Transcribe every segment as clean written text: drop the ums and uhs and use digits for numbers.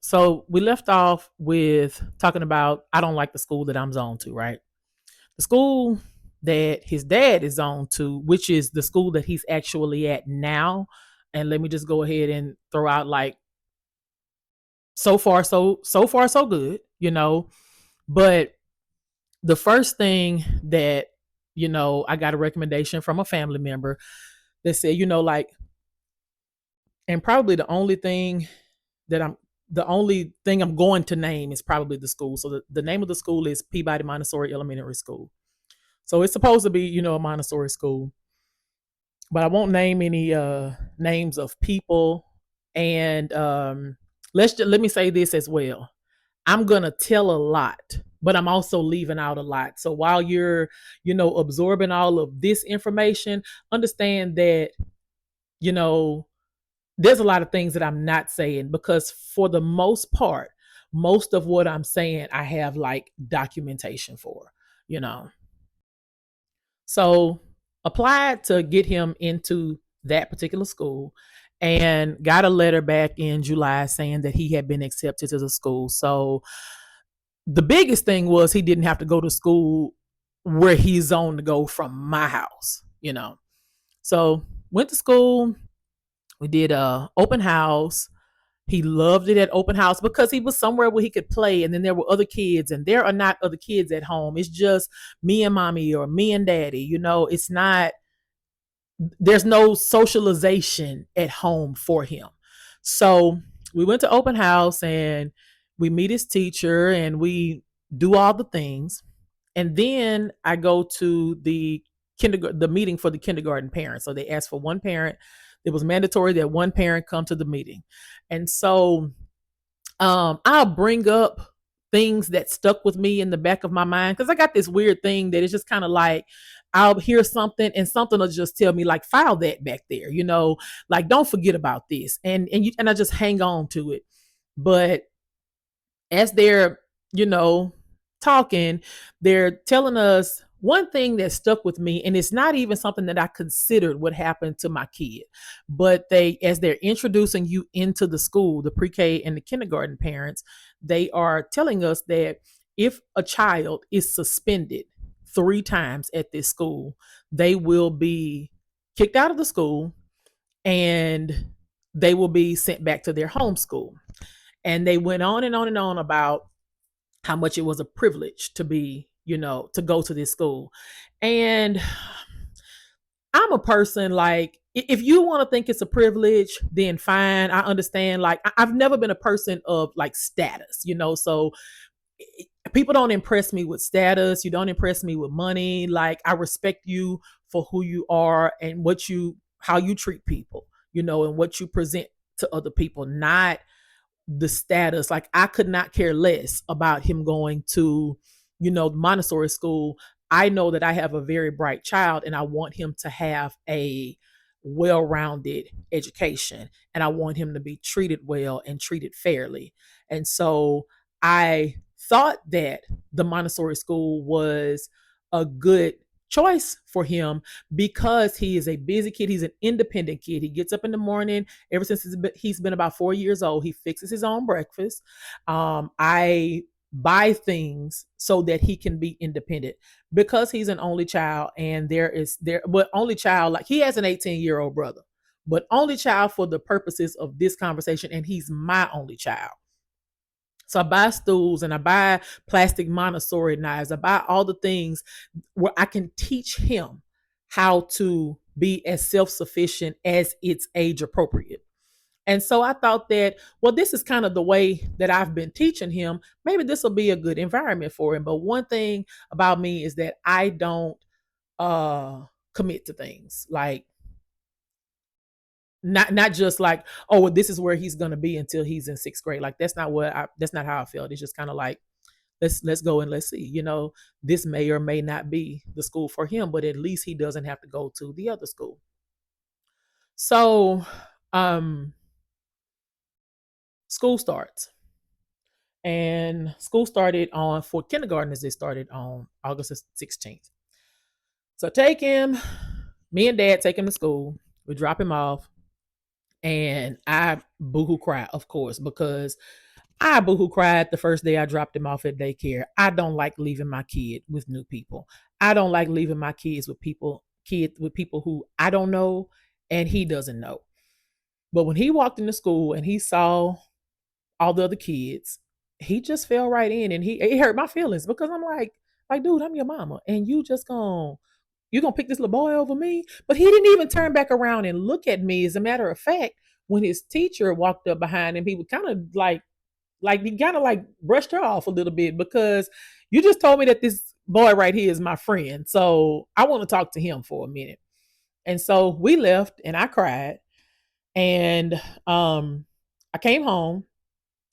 So we left off with talking about I don't like the school that I'm zoned to, right? The school that his dad is zoned to, which is the school that he's actually at now. And let me just go ahead and throw out like so far so good, But the first thing that I got a recommendation from a family member that said, like, and probably that I'm the only thing I'm going to name is probably the school. So the name of the school is Peabody Montessori Elementary School. So it's supposed to be, a Montessori school, but I won't name any names of people. And let me say this as well. I'm gonna tell a lot, but I'm also leaving out a lot. So while you're, absorbing all of this information, understand that, you know, there's a lot of things that I'm not saying because for the most part, most of what I'm saying, I have like documentation for, you know. So applied to get him into that particular school and got a letter back in July saying that he had been accepted to the school. So the biggest thing was he didn't have to go to school where he's zoned to go from my house. So went to school. We did a open house. He loved it at open house because he was somewhere where he could play, and then there were other kids, and there are not other kids at home. It's just me and mommy or me and daddy. It's not. There's no socialization at home for him. So we went to open house and we meet his teacher and we do all the things. And then I go to the meeting for the kindergarten parents. So they asked for one parent. It was mandatory that one parent come to the meeting. And so I'll bring up things that stuck with me in the back of my mind because I got this weird thing that is just kind of like I'll hear something and something will just tell me like file that back there, like don't forget about this, and I just hang on to it. But as they're, you know, talking, they're telling us one thing that stuck with me, and it's not even something that I considered would happen to my kid. But as they're introducing you into the school, the pre-K and the kindergarten parents, they are telling us that if a child is suspended 3 times at this school, they will be kicked out of the school and they will be sent back to their home school. And they went on and on and on about how much it was a privilege to be, to go to this school. And I'm a person like, if you want to think it's a privilege, then fine. I understand. Like, I've never been a person of like status, so people don't impress me with status. You don't impress me with money. Like, I respect you for who you are and how you treat people, and what you present to other people, not the status. Like, I could not care less about him going to, Montessori school. I know that I have a very bright child and I want him to have a well-rounded education and I want him to be treated well and treated fairly. And so I thought that the Montessori school was a good choice for him because he is a busy kid. He's an independent kid. He gets up in the morning. Ever since he's been about 4 years old, he fixes his own breakfast. I buy things so that he can be independent because he's an only child, and but only child, like he has an 18-year-old brother, but only child for the purposes of this conversation, and he's my only child. So I buy stools and I buy plastic Montessori knives. I buy all the things where I can teach him how to be as self-sufficient as it's age appropriate. And so I thought that, well, this is kind of the way that I've been teaching him. Maybe this will be a good environment for him. But one thing about me is that I don't commit to things. Like, not just like, oh, well, this is where he's gonna be until he's in 6th grade. Like, that's not how I felt. It's just kind of like, let's go and let's see. This may or may not be the school for him, but at least he doesn't have to go to the other school. So school starts. And school started for kindergartners, it started on August 16th. So me and dad take him to school. We drop him off. And I boohoo cried, of course, because I boohoo cried the first day I dropped him off at daycare. I don't like leaving my kid with new people. I don't like leaving my kids with people who I don't know and he doesn't know. But when he walked into school and he saw all the other kids, he just fell right in, and he it hurt my feelings because I'm like, dude, I'm your mama, and you gonna pick this little boy over me? But he didn't even turn back around and look at me. As a matter of fact, when his teacher walked up behind him, he would kind of like he kind of like brushed her off a little bit because you just told me that this boy right here is my friend, so I want to talk to him for a minute. And so we left, and I cried, and I came home,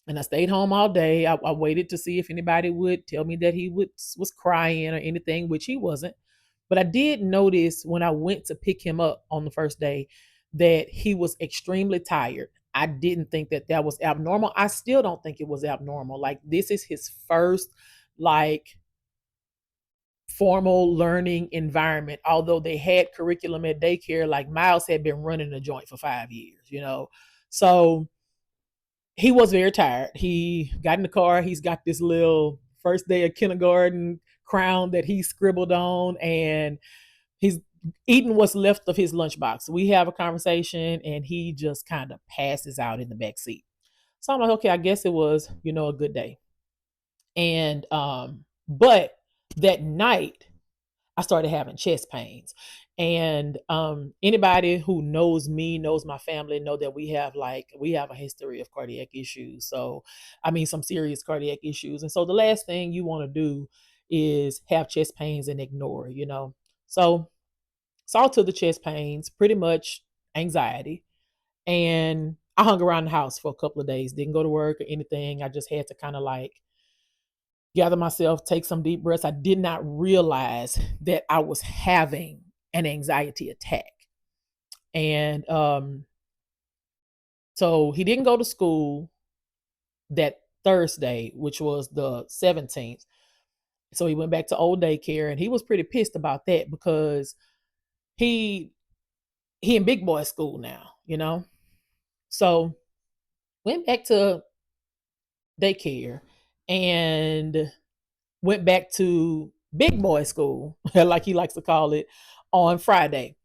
and I stayed home all day. I waited to see if anybody would tell me that was crying or anything, which he wasn't. But I did notice when I went to pick him up on the first day that he was extremely tired. I didn't think that that was abnormal. I still don't think it was abnormal. Like, this is his first like formal learning environment. Although they had curriculum at daycare, like Miles had been running the joint for 5 years. So he was very tired. He got in the car. He's got this little first day of kindergarten crown that he scribbled on, and he's eating what's left of his lunchbox. We have a conversation, and he just kind of passes out in the back seat. So I'm like, okay, I guess it was, a good day. And but that night I started having chest pains. And anybody who knows me, knows my family, know that we have a history of cardiac issues. So I mean, some serious cardiac issues. And so the last thing you want to do is have chest pains and ignore. So it's all to the chest pains, pretty much anxiety. And I hung around the house for a couple of days, didn't go to work or anything. I just had to kind of like gather myself, take some deep breaths. I did not realize that I was having an anxiety attack. And so he didn't go to school that Thursday, which was the 17th. So he went back to old daycare, and he was pretty pissed about that because he in big boy school now. So went back to daycare and went back to big boy school, like he likes to call it, on Friday.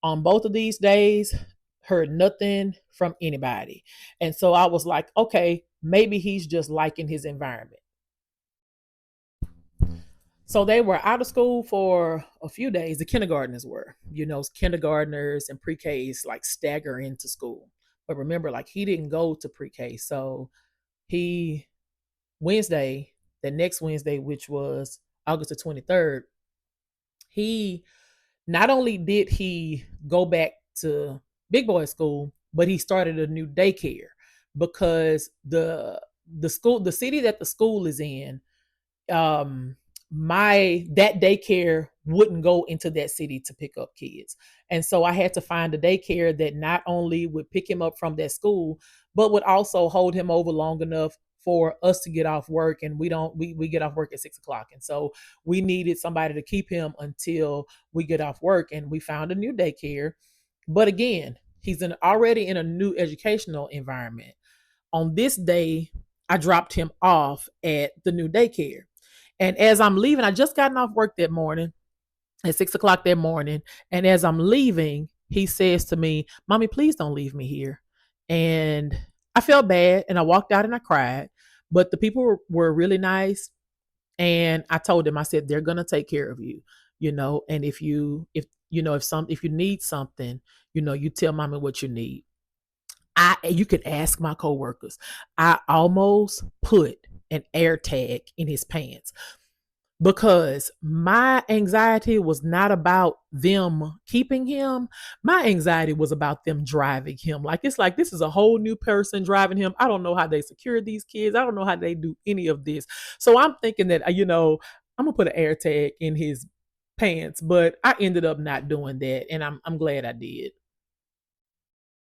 On both of these days, heard nothing from anybody. And so I was like, okay, maybe he's just liking his environment. So they were out of school for a few days. The kindergartners were, kindergartners and pre-Ks like stagger into school. But remember, like, he didn't go to pre-K. So he, Wednesday, the next Wednesday, which was August the 23rd, he not only did he go back to big boy school, but he started a new daycare because the city that the school is in, that daycare wouldn't go into that city to pick up kids. And so I had to find a daycare that not only would pick him up from that school, but would also hold him over long enough for us to get off work. And we get off work at 6 o'clock. And so we needed somebody to keep him until we get off work. And we found a new daycare. But again, he's already in a new educational environment. On this day, I dropped him off at the new daycare. And as I'm leaving, I just gotten off work that morning at 6 o'clock that morning. And as I'm leaving, he says to me, "Mommy, please don't leave me here." And I felt bad, and I walked out and I cried. But the people were really nice. And I told them, I said, they're gonna take care of you. And if you need something, you tell mommy what you need. You could ask my coworkers. I almost put an air tag in his pants because my anxiety was not about them keeping him. My anxiety was about them driving him. Like, it's like, this is a whole new person driving him. I don't know how they secure these kids. I don't know how they do any of this. So I'm thinking that, I'm gonna put an air tag in his pants, but I ended up not doing that. And I'm glad I did.